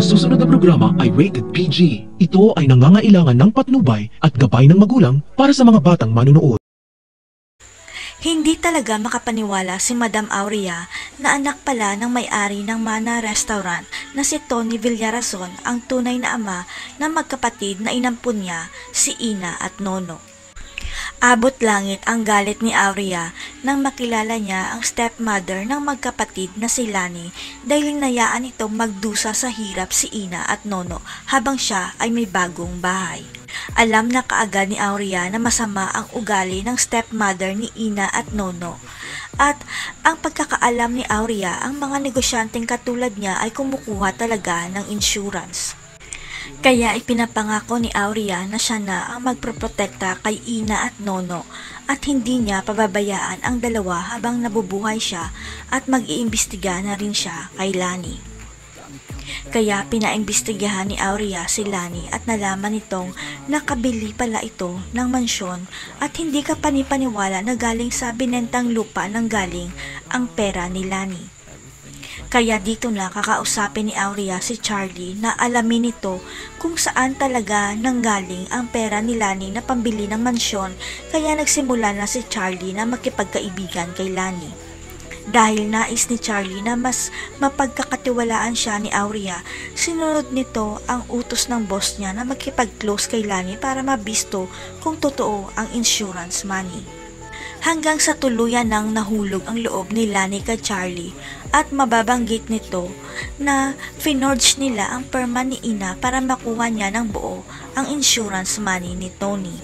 susunod na programa ay rated PG. Ito ay nangangailangan ng patnubay at gabay ng magulang para sa mga batang manunood. Hindi talaga makapaniwala si Madam Aurea na anak pala ng may-ari ng Mana Restaurant na si Tony Villarason ang tunay na ama ng magkapatid na inampun niya, si Ina at Nono. Abot langit ang galit ni Aurea nang makilala niya ang stepmother ng magkapatid na si Lani dahil hinayaan itong magdusa sa hirap si Ina at Nono habang siya ay may bagong bahay. Alam na kaagad ni Aurea na masama ang ugali ng stepmother ni Ina at Nono. At ang pagkakaalam ni Aurea, ang mga negosyanteng katulad niya ay kumukuha talaga ng insurance. Kaya ipinapangako ni Aurea na siya na ang magproprotekta kay Ina at Nono at hindi niya pababayaan ang dalawa habang nabubuhay siya at mag-iimbestiga na rin siya kay Lani. Kaya pinaimbestigahan ni Aurea si Lani at nalaman nitong nakabili pala ito ng mansyon at hindi ka panipaniwala na galing sa binentang lupa ng galing ang pera ni Lani. Kaya dito na kakausapin ni Aurea si Charlie na alamin nito kung saan talaga nanggaling ang pera ni Lani na pambili ng mansyon, kaya nagsimula na si Charlie na makipagkaibigan kay Lani. Dahil nais ni Charlie na mas mapagkakatiwalaan siya ni Aurea, sinunod nito ang utos ng boss niya na makipag-close kay Lani para mabisto kung totoo ang insurance money. Hanggang sa tuluyan nang nahulog ang loob ni Lani kay Charlie at mababanggit nito na finorge nila ang perma ni Ina para makuha niya ng buo ang insurance money ni Tony.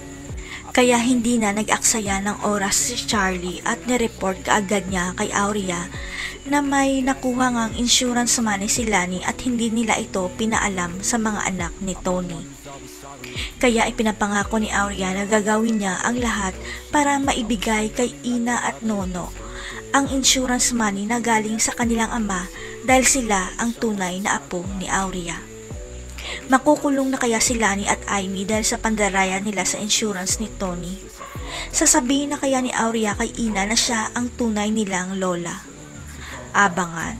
Kaya hindi na nag-aksaya ng oras si Charlie at nireport kaagad niya kay Aurea na may nakuha ngang insurance money si Lani at hindi nila ito pinaalam sa mga anak ni Tony. Kaya ipinapangako ni Aurea na gagawin niya ang lahat para maibigay kay Ina at Nono ang insurance money na galing sa kanilang ama dahil sila ang tunay na apo ni Aurea. Makukulong na kaya si Lani at Amy dahil sa pandaraya nila sa insurance ni Tony? Sasabihin na kaya ni Aurea kay Ina na siya ang tunay nilang lola? Abangan.